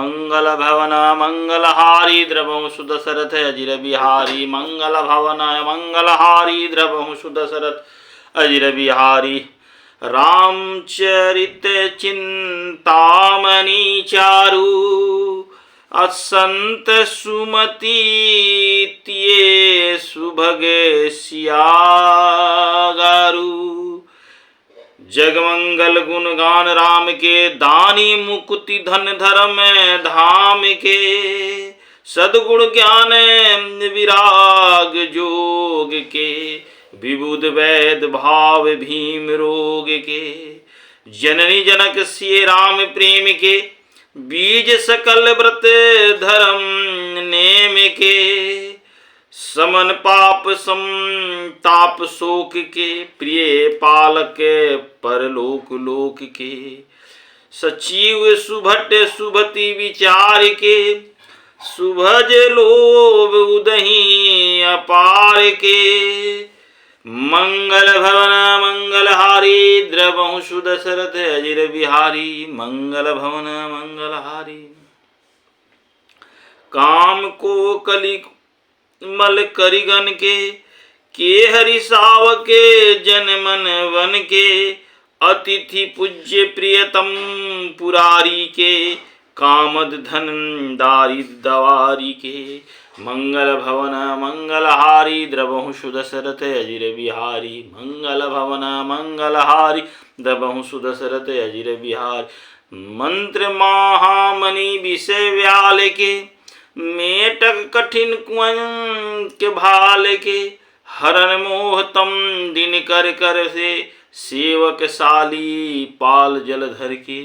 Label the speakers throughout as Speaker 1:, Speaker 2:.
Speaker 1: मंगल भवन मंगलहारी द्रवहु सुदशरथ अजिर बिहारी मंगल भवन मंगलहारी द्रवहु सुदशरथ अजिर बिहारी रामचरित चिंतामणि चारु असंत सुमति तिये सुभगे सियागारु जगमंगल गुणगान राम के दानी मुक्ति धन धर्म धाम के सद्गुण ज्ञान विराग जोग के विबुध वैद भाव भीम रोग के जननी जनक सिय राम प्रेम के बीज सकल व्रत धर्म नेम के समन पाप समताप शोक के प्रिय पालक परलोक लोक के सचिव सुभट सुभति विचार के सुभज लोभ उदही अपार के मंगल भवन मंगलहारी द्रवहु सुदशरथ अजिर बिहारी मंगल भवन मंगलहारी काम को कलि मल करिगन के हरि सावके जन मन वन के अतिथि पूज्य प्रियतम पुरारी के कामद धन दारिद दवारी के मंगल भवन मंगलहारी द्रवहु सुदशरथ अजिर बिहारी मंगल भवन मंगलहारी द्रवहु सुदशरथ अजिर बिहारी मंत्र महामणि विषय व्याल के मेटक कठिन कुअं के भाल के हरण मोह तम दिन कर कर से सेवक साली पाल जलधर के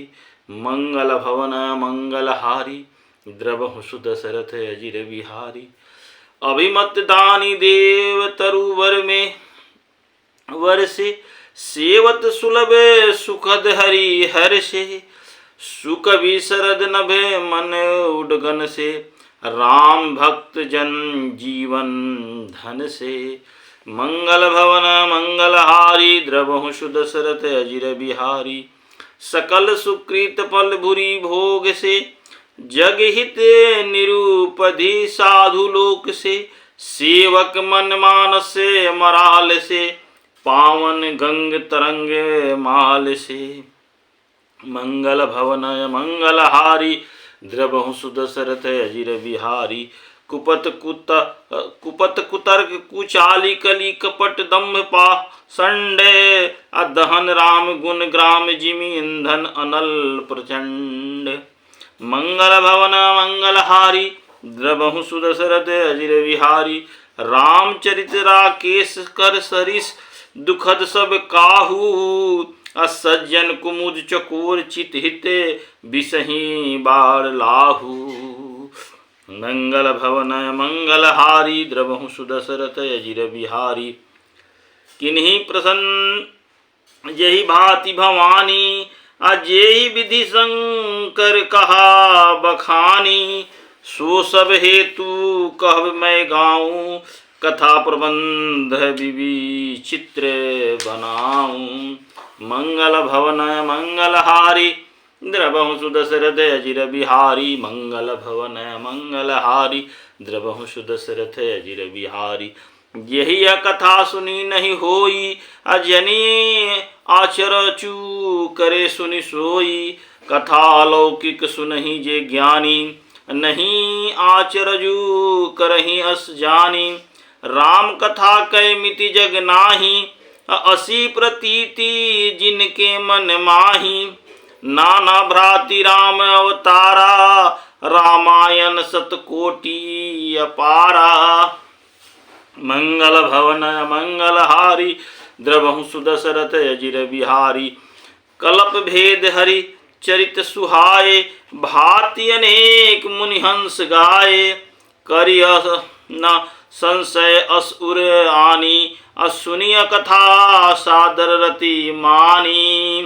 Speaker 1: मंगल भवन मंगलहारी द्रवहु सुदशरथ अजिर बिहारी अभिमत दानी देव तरुवर में वर्षे सेवत सुलभ सुखद हरि हर्षे सुख विशरद नभे मन उडगन से राम भक्त जन जीवन धन से मंगल भवन मंगलहारी द्रवहु सुदशरथ अजिर बिहारी सकल सुकृत फल भुरी भोग से जग हित निरूपधि साधु लोक से सेवक मन मानस मराल से पावन गंग तरंग माल से मंगल भवन मंगलहारी द्रवहु सुदशरथ अजिर बिहारी कुपत कुतर्क कुचाली कली कपट दम्भ पा संडे अदहन राम गुण ग्राम जिमि ईंधन अनल प्रचंड मंगल भवन मंगलहारी द्रवहु सुदशरथ अजिर बिहारी रामचरित राकेश कर सरिस दुखद सब काहू असज्जन कुमुद चकोर चित हित बिसही बाढ़ लाहू मंगल भवन मंगलहारी द्रवहु सुदशरथ अजिर बिहारी किन्हीं प्रसन्न यही भांति भवानी अजेहि विधि शंकर कहा बखानी सो सब हेतु कहब मैं गाऊं कथा प्रबंध विचित्र बनाऊं मंगल भवन मंगलहारी द्रवहु सुदशरथ अजिर बिहारी मंगल भवन मंगलहारी द्रवहु सुदशरथ अजिर बिहारी यही कथा सुनी नहीं होई अजनी आचरचू करे सुनि सोई कथा अलौकिक सुनहि जे ज्ञानी नहीं आचरजू करहि अस जानी राम कथा कै मिति जग नाही असी प्रतीति जिनके मन माही नाना भ्राति राम अवतारा रामायण सतकोटि अपारा मंगल भवन मंगलहारी द्रवहु सुदशरथ अजिर बिहारी कल्प भेद हरि चरित सुहाए भाति अनेक मुनिहंस गाए करिय न संशय असुर आनी असुनिय कथा सादर रति मानी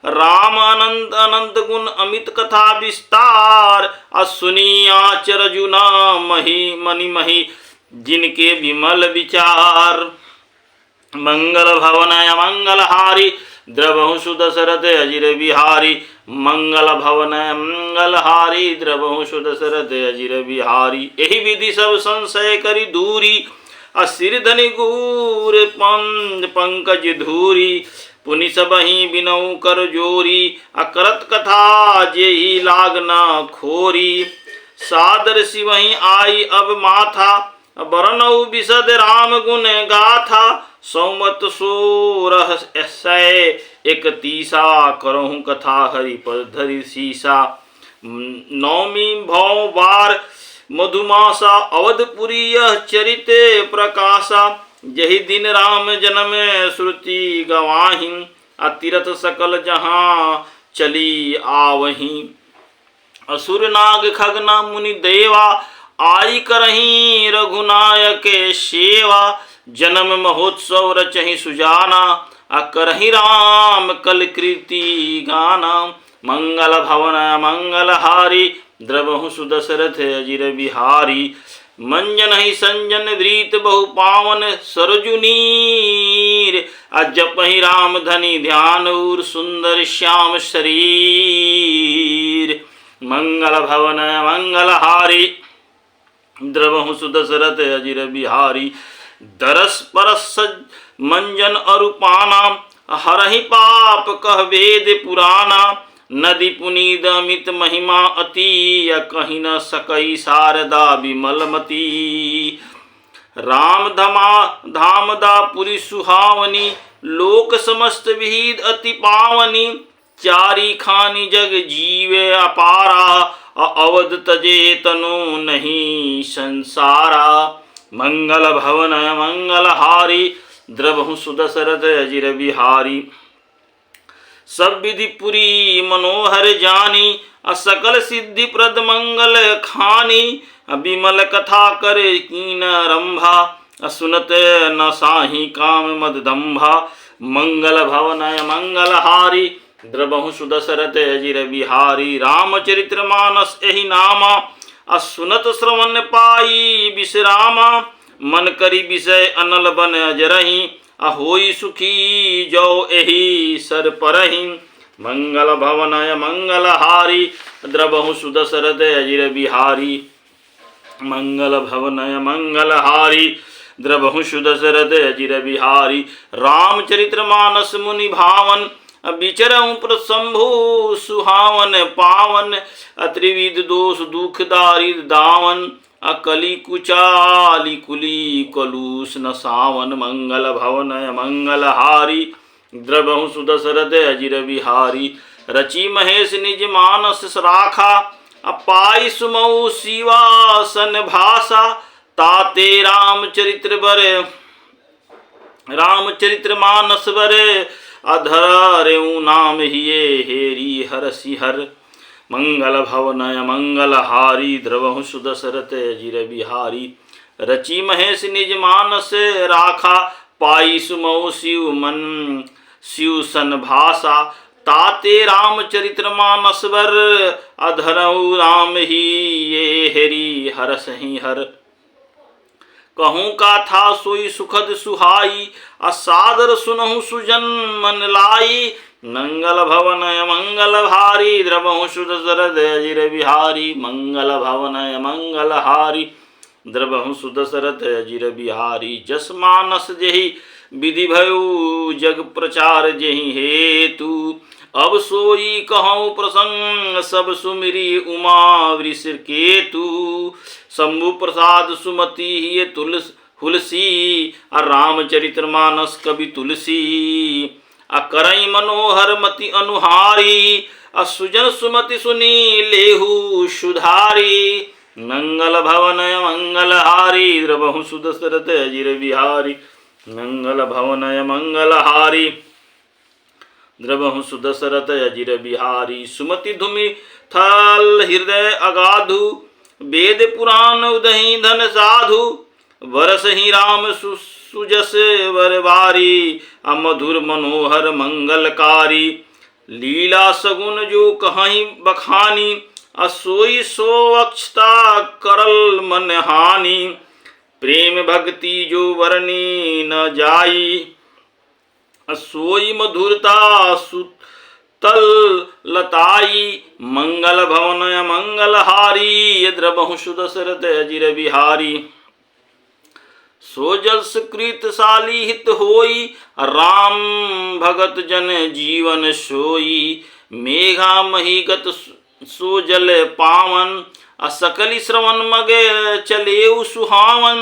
Speaker 1: राम अनंत अनंत गुण अमित कथा विस्तार असुनी आचरजुना मही मणि मही जिनके विमल विचार मंगल भवन मंगलहारी द्रवहु सुदशरथ अजिर बिहारी मंगल भवन मंगलहारी द्रवहु सुदशरथ अजिर बिहारी। एहि विधि सब संशय करी दूरी, असिर धनि गूर पंकज धूरी। पुनि सबहि बिनऊ कर जोरी, अकरत कथा जेहि लागना खोरी। सादर शिवहि आई अब माथा, बरनऊ बिशद राम गुण गाथा। सौमत 1631 करहु कथा हरि पद धरि सीसा। नौमी भौ बार मधुमासा, अवधपुरी यह चरित प्रकाशा। यही दिन राम जन्म श्रुति गवाही, अतिरथ सकल जहाँ चली आवहीं। असुर नाग खगना मुनि देवा, आई करहीं रघुनायक सेवा। जन्म महोत्सव रचहि सुजाना, करहि राम कल कृति गाना। मंगल भवन मंगलहारी, द्रवहु सुदशरथ अजिर बिहारी। मंजनहि संजन वृत बहु पावन, सरजु नीर अजपहि राम धनि ध्यान उर। सुंदर श्याम शरीर, मंगल भवन मंगलहारी, द्रवहु सुदशरथ अजिर बिहारी। दरस परस मंजन अरुपाना, हरहि पाप कह वेद पुराना। नदी पुनीद अमित महिमा अति, कहि न सकई शारदा विमलमती। राम धामदा पुरी सुहावनी, लोक समस्त विहित अति पावनी। चारी खानी जग जीवे अपारा, अवध तजे तनु नहीं संसारा। मंगल भवन मंगलहारी, द्रवहु सुदशरथ अजिर बिहारी। सब विधि पुरी मनोहर जानी, असकल सिद्धि प्रद मंगल खानी। विमल कथा कर कीन रंभा, सुनत न साही काम मद दंभा। मंगल भवन मंगलहारी, द्रवहु सुदशरथ अजिर बिहारी। रामचरित्र मानस एहि नामा, सुनत श्रवण पाई विश्रामा। मन करी विषय अनल बन अजरही, होई सुखी जो एहि सर परहि। मंगल भवन मंगलहारी, द्रवहु सुदशरथ अजिर बिहारी। मंगल भवन मंगलहारी, द्रवहु सुदशरथ अजिर बिहारी। रामचरित्र मानस मुनि भावन, विचरऊँ प्रशंभु सुहावन पावन। त्रिविध दोष दुख दारिद दावन, अकली कुचाली कुली कलूष न सावन। मंगल भवन मंगलहारी, द्रवहु सुदशरथ अजिर बिहारी। रचि महेश निज मानस राखा, पाई सुमऊ शिवासन भाषा। ताते रामचरित्र मानस वर, अधरेऊ नाम हिये हेरी हरसि हर। मंगल भवन मंगलहारी, द्रवहु सुदशरथ अजिर बिहारी। रचि महेश निज मानस राखा, पाई सुमऊ शिव सन भाषा। ताते रामचरित्र मानस वर, अधरऊ राम ही ये हेरी हरसहि हर। कहूँ का था सोई सुखद सुहाई, असादर सुनहु सुजन मन लाई। मंगल भवन मंगलहारी, द्रवहु सुदशरथ अजिर बिहारी। मंगल भवन मंगलहारी, द्रवहु सुदशरथ अजिर बिहारी। जस मानस जेहि विधि भयउ, जग प्रचार जेहि हेतु। अब सोई कहूँ प्रसंग, सब सुमिरी उमा वृष केतु। शंभु प्रसाद सुमति ये तुलसी, रामचरित्र मानस कवि तुलसी। करई मनोहर मति अनुहारी, सुजन सुमति सुनी लेहु सुधारी। मंगल भवन मंगलहारी, द्रवहु सुदशरथ अजिर बिहारी। मंगल भवन मंगलहारी, द्रवहु सुदशरथ अजिर बिहारी। सुमति धुमि थल हृदय अगाधु, वेद पुराण उदहि धन साधु। वरसहि राम सुजस वरवारी, मधुर मनोहर मंगलकारी। लीला सगुन जो कहीं बखानी, सोई सो अक्षता करल मन हानि। प्रेम भक्ति जो वर्णी न जाई, सोई मधुरता तल लताई मंगल भवन मंगल हारी द्रवहु सुदशरथ अजिर बिहारी सो जल सुकृत शाली हित होई राम भगत जन जीवन सोई मेघा महीगत सो जल पावन असकली श्रवण मगे चलेउ सुहावन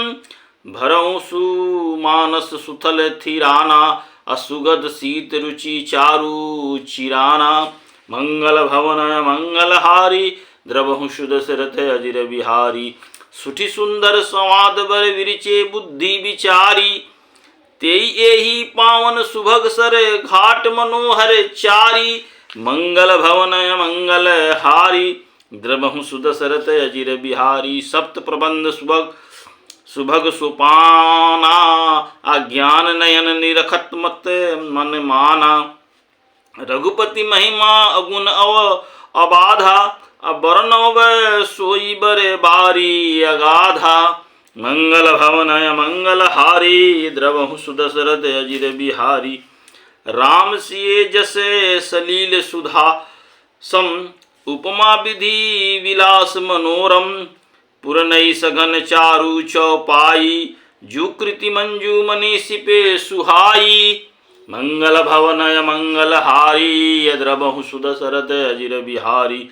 Speaker 1: भरऊ सुमानस सुथल थिराना असुगध शीत रुचि चारु चिराना मंगल भवन मंगल हारी द्रवहु सुदशरथ अजिर बिहारी सुठी सुंदर संवाद बर विरिचे बुद्धि विचारी तेई एहि पावन सुभग सर घाट मनोहर चारी मंगल भवन मंगल हारी द्रवहु सुदशरथ अजिर बिहारी सप्त प्रबंध सुभग सुपाना अज्ञान नयन निरखत मत मन माना रघुपति महिमा अगुण अबाधा अबरनव सोई बरे बारी अगाधा मंगल भवन मंगल हारी द्रवहु सुदशरथ अजिर बिहारी राम सिए जसे सलील सुधा सम उपमा विधि विलास मनोरम पुरनई सघन चारु चौपाई जुकृति मंजू मनीषि पे सुहाई मंगल भवन मंगल हारी द्रवहु सुदशरथ अजिर बिहारी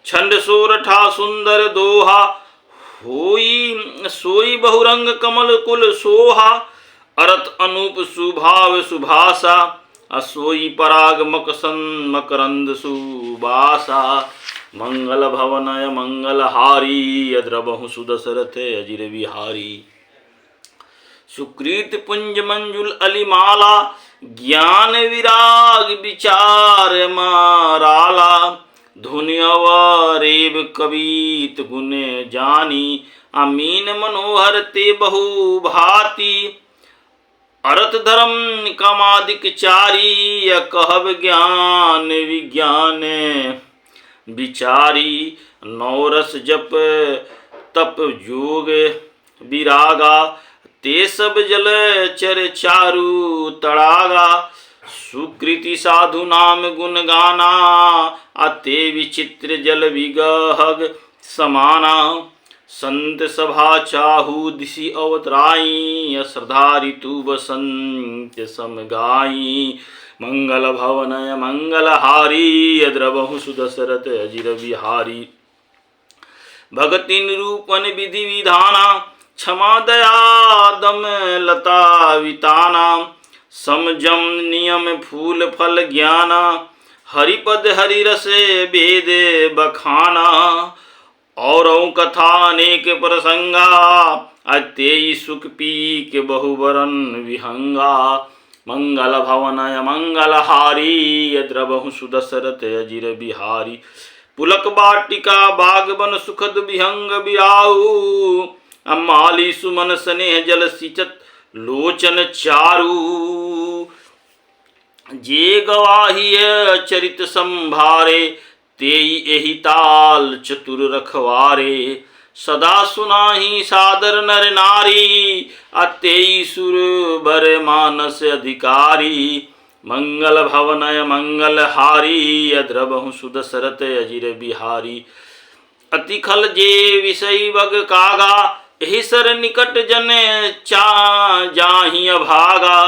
Speaker 1: छंद सोरठा सुंदर दोहा होई सोई बहुरंग कमल कुल सोहा अरत अनूप सुभाव सुभाषा असोई पराग मकसन मकरंद सुबासा मंगल भवन मंगल हारी द्रवहु सुदशरथ अजिर बिहारी सुकृत पुंज मंजुल अलिमाला ज्ञान विराग विचार माराला धुनि अवरेब कवीत गुण जानी अमीन मनोहर ते बहु भांति अरथ धर्म कामादिक चारी कहब ज्ञान विज्ञान विचारी नौरस जप तप जोग विरागा ते सब जल चर चारु तड़ागा सुकृति साधु नाम गुण गाना अते विचित्र जल विगहग समाना संत सभा चाहू दिशि अवतराई श्रद्धा ऋतु बसंत सम गाई मंगल भवन मंगल हारी द्रवहु सुदशरथ अजिर बिहारी भगति निरूपण विधि विधाना क्षमा दया दम लता विताना समजम नियम फूल फल ज्ञाना हरिपद हरिरस वेद बखाना और कथा अनेक प्रसंगा अत्ययी सुख पीक बहुवरन विहंगा मंगल भवन मंगल हारी द्रवहु सुदशरथ अजिर बिहारी पुलक बाटिका बागवन सुखद विहंग बिराऊ अम्माली सुमन स्नेह जल सिचत लोचन चारु जे गवाही चरित संभारे तेई एहि ताल चतुर रखवारे सदा सुनाही सादर नर नारी अतेई सुर बर मानस अधिकारी मंगल भवन मंगल हारी द्रवहु सुदशरथ अजिर बिहारी अति खल जे विषय बग कागा एहि सर निकट जन चा जाहि अभागा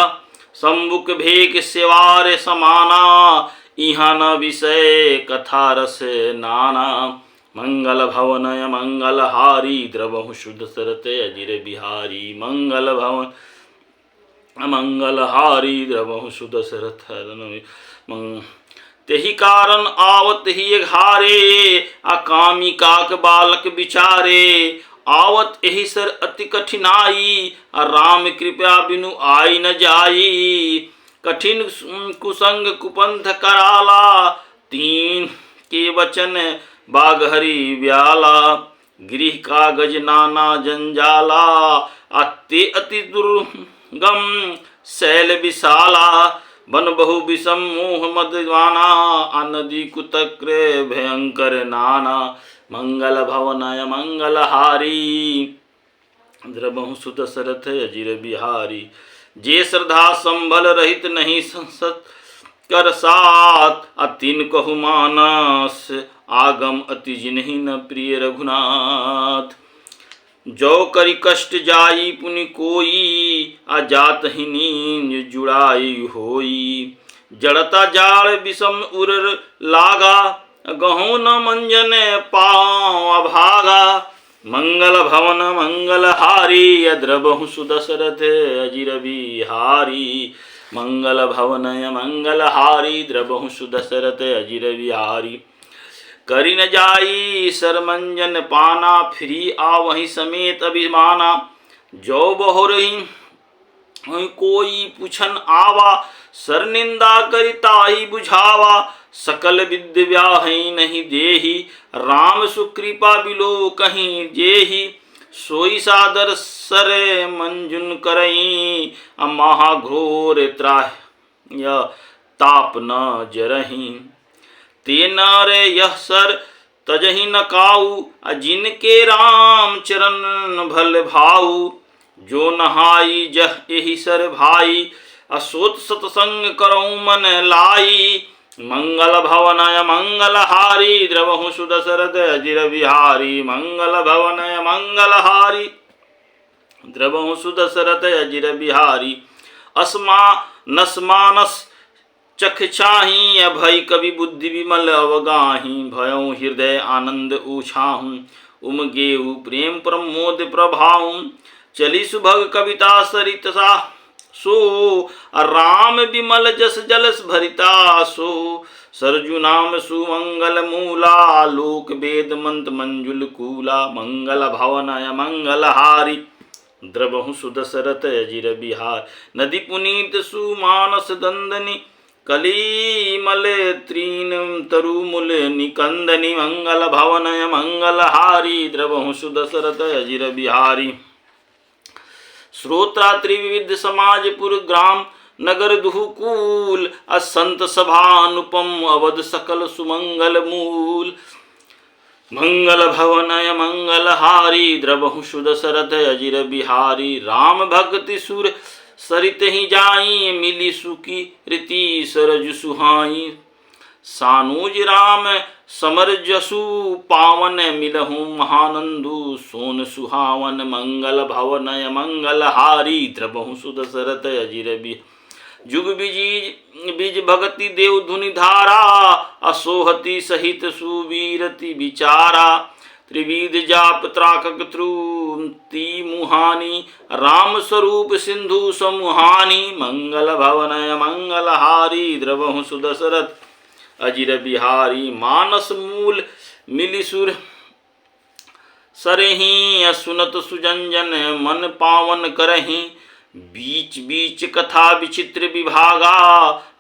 Speaker 1: सम्मुख भेक सेवार समाना इहा न विषय कथा रस नाना मंगल भवन मंगल हारी द्रवहु सुदशरथ अजिर बिहारी मंगल भवन मंगल हारी द्रवहु सुदशरथ तेहि कारण आवत ही घारे अकामी काक बालक बिचारे आवत एहि सर अति कठिनाई राम कृपया बिनु आई न जाई कठिन कुसंग कुपंथ कराला तीन के वचन बाघहरि व्याला गृह कागज नाना जंजाला अति अति दुर्गम शैल विशाला बन बहु विषम मोह मदवाना अनदी कुतक्र भयंकर नाना मंगल भवनय मंगल हारी द्रवहु सुदशरथ अजिर बिहारी जे श्रद्धा संभल रहित नहीं संसत कर साथ अतिन कहु मानस आगम अति जिन्हि न प्रिय रघुनाथ। जो करि कष्ट जाई पुनि कोई अजात ही नींद जुड़ाई होई। जड़ता जाड़ विषम उर लागा गहु न मंजन पाँव अभागा। मंगल भवन मंगल हारी अद्रबहु सुदशरथ अजिर बिहारी। मंगल भवन मंगल हारी द्रबहु सुदशरथ अजिर बिहारी। करि न जाई सरमंजन पाना फिरी आ वहीं समेत अभिमाना। जो बहुरही कोई पुछन आवा सर निंदा करिता ही बुझावा। सकल विद्य व्याहि नहीं देही राम सुकृपा बिलो कहीं जेही। सोई सादर सर मंजुन करई महाघोर त्राह ताप न जरही। ते नर यह सर तजहि न काऊ जिनके राम चरण भल भाऊ। जो नहाई जह एहि सर भाई असोत सतसंग करऊँ मन लाई। मंगल भवनय मंगल हारी द्रवहु सुदशरथ अजिर बिहारी। मंगल भवनय मंगल हारी द्रवहु सुदशरथ अजिर बिहारी। अस्मा नस्मानस चख चाही अभय कवि बुद्धि विमल अवगाही। भयउ हृदय आनंद ऊछाहूँ उमगेऊ प्रेम प्रमोद प्रभाऊँ। चली सुभग कविता सरित सा सो राम विमल जस जलस भरिता सो। सरजु नाम सुमंगल मूला लोक वेद मंत मंजुल कूला। मंगल भवनय मंगल हारी द्रवहु सुदशरथ अजिर बिहार। नदी पुनीत सुमानस दंदनी कलीमल त्रीन तरुमुल निकंदनी। मंगल भवनय मंगल हारी द्रवहु सुदशरथ अजिर बिहारी। श्रोत्रा त्रिविध समाजपुर ग्राम नगर दुहुकूल असंत सभा अनुपम अवध सकल सुमंगल मूल। मंगल भवनय मंगल हारी द्रवहु सुदशरथ अजिर बिहारी। राम भक्ति सुर सरित ही जाई मिली सुकी रीति सरजु सुहाई। सानुज राम समर जसु पावन मिलहु महानंदु सोन सुहावन। मंगल भवनय मंगल हारी द्रवहु सुदशरथ अजिर बिहारी। जुग बीज भगति देव धुनि धारा असोहति सहित सुवीरति विचारा। त्रिविध जाप त्राकक त्रुति मुहानी राम स्वरूप सिंधु समुहानी। मंगल भवनय मंगल हारी द्रवहु सुदशरथ अजिर बिहारी। मानस मूल मिलिसुर सरही सुनत सुजंजन मन पावन करही। बीच बीच कथा विचित्र विभागा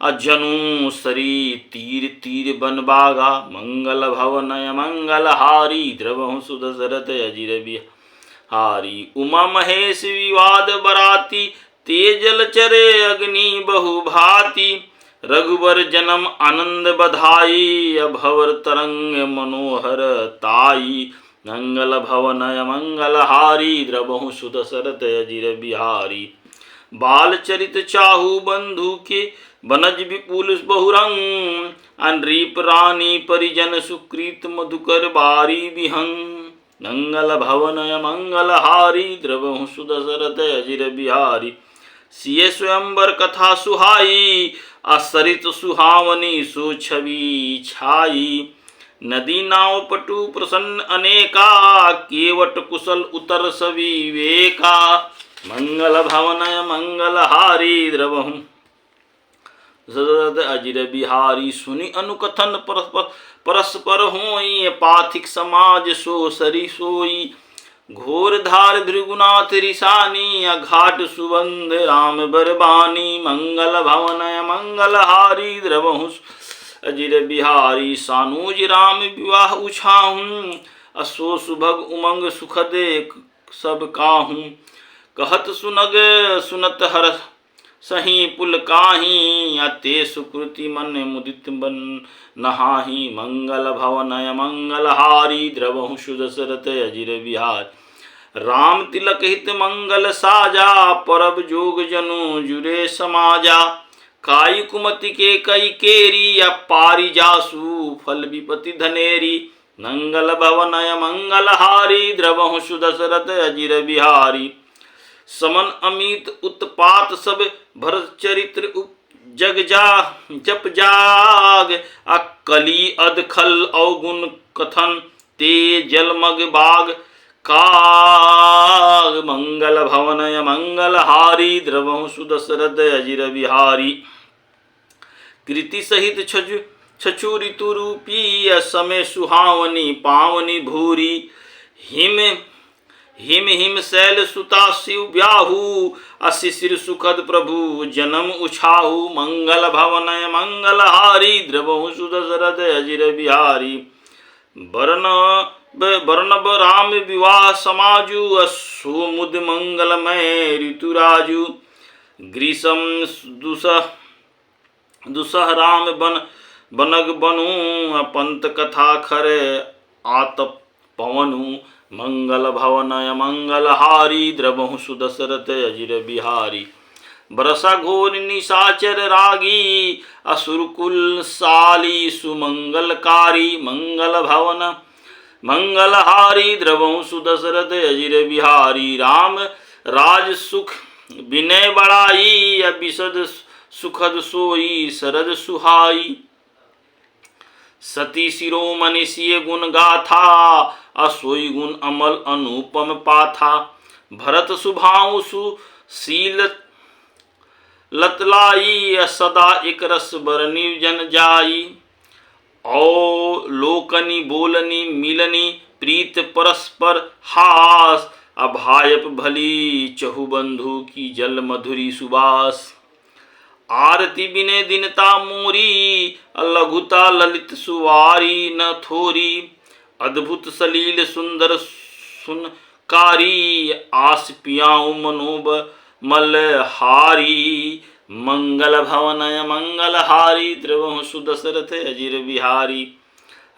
Speaker 1: अजनु सरी तीर तीर बन बागा। मंगल भवनय मंगल हारी द्रवहु सुदशरथ अजिर बिहारी। उमा महेश विवाद बराती तेजल चरे अग्नि बहु भांति। रघुवर जन्म आनंद बधाई अभवर तरंग मनोहर ताई। मंगल भवनय मंगल हारी द्रवहु सुदशरथ अजिर बिहारी। बाल चरित चाहु बंधु के बनज विपुल बहुरंग। अनरीप रानी परिजन सुकृत मधुकर बारी विहंग। मंगल भवनय मंगल हारी द्रवहु सुदशरथ अजिर बिहारी। सिय स्वयंवर कथा सुहाई असरित सुहावनी सो छवि छाई। नदी नाव पटु प्रसन्न अनेका केवट कुशल उतर सविवेका। मंगल भवनय मंगल हारी द्रवहु सुदशरथ अजिर बिहारी। सुनि अनुकथन परस्पर होई पाथिक समाज सो सरी सोई। घोर धार भृगुनाथ रिसानी अघाट सुबंध राम बरबानी। मंगल भवनय मंगल हारी द्रवहु अजिर बिहारी। सानुज राम विवाह उछाहूँ असो सुभग उमंग सुखद सब काहूँ। कहत सुनग सुनत हर सही पुल काही अते सुकृति मन मुदित बन नहाही। मंगल भवनय मंगल हारी द्रवहु सुदशरथ अजिर बिहार। राम तिलक हित मंगल साजा परब जोग जनु जुरे समाजा। काई कुमति के कई केरी या पारी जासु फल विपति धनेरी मंगल भवनय मंगलहारी द्रवहु सुदशरथ अजिर बिहारी समन अमित उत्पात सब भरत चरित्र जग जा जप जाग अकली अधखल अवगुण कथन ते जलमग बाग काग मंगल भवनय मंगलहारी द्रवहु सुदशरथ अजिर बिहारी कृति सहित छछु ऋतु रूपी समय सुहावनी पावनी भूरी हिम हिम हिम शैल सुता शिव ब्याहू अशिशिर सुखद प्रभु जन्म उछाहू मंगल भवनय मंगलहारी द्रवहु सुदशरथ अजिर बिहारी वर्णव राम विवाह समाजु असुमुद मंगलमय ऋतुराजु ग्रीसम दुसह राम बनग बनु पंत कथा खरे आतप पवनु मंगल भवनय मंगलहारी द्रवहु सुदशरथ अजिर बिहारी बरसा घोर निशाचर रागी असुरकुल साली सुमंगलकारी मंगल भवन मंगलहारी द्रवहु सुदशरथ अजिर बिहारी राम राज सुख विनय बड़ाई विशद सुखद सोई शरद सुहाई सती शिरोमणि सिय गुण गाथा असोई गुण अमल अनुपम पाथा भरत सुभाऊ सुशील लतलाई सदा एक रस बरनी जन जाई औ लोकनी बोलनी मिलनी प्रीत परस्पर हास अभायप भली चहु बंधु की जल मधुरी सुबास आरती बिने दिनता मोरी लघुता ललित सुवारी न थोरी अद्भुत सलील सुंदर सुनकारी आस पियाऊ मनोब मलहारी मंगल भवनय मंगलहारी द्रवहु सुदशरथ अजिर बिहारी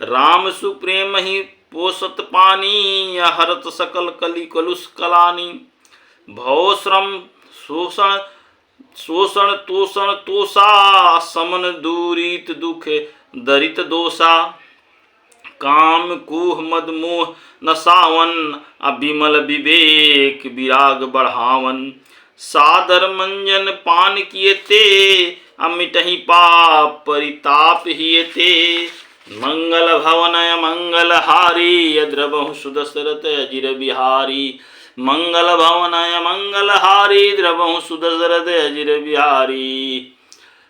Speaker 1: राम सुप्रेम ही पोषत पानी हरत सकल कली कलुष कलानी भव श्रम शोषण तोषण तोषा समन दूरित दुख दरित दोषा काम कुह मद मोह नसावन अभिमल विवेक विराग बढ़ावन सादर मंजन पान किए ते अमिटहि पाप परिताप हिए ते मंगल भवनय मंगलहारी द्रवहु सुदशरथ अजिर बिहारी मंगल भवनय मंगलहारी द्रवहु सुदशरथ अजिर बिहारी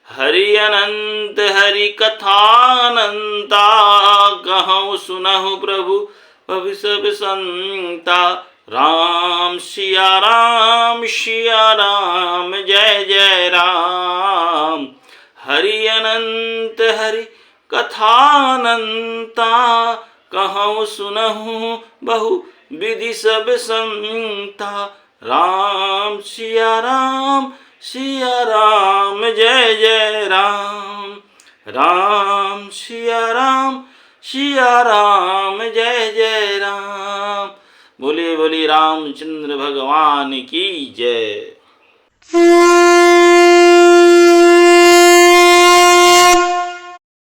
Speaker 1: हरि अनंत हरि कथानंता कहूँ सुनहु प्रभु भविष्य संता राम सिया राम जय जय राम हरि अनंत हरि कथानंता कहूँ सुनहु बहु विधि सब संता राम सिया राम जय जय राम राम सिया राम जय जय राम बोले बोले रामचंद्र भगवान की जय।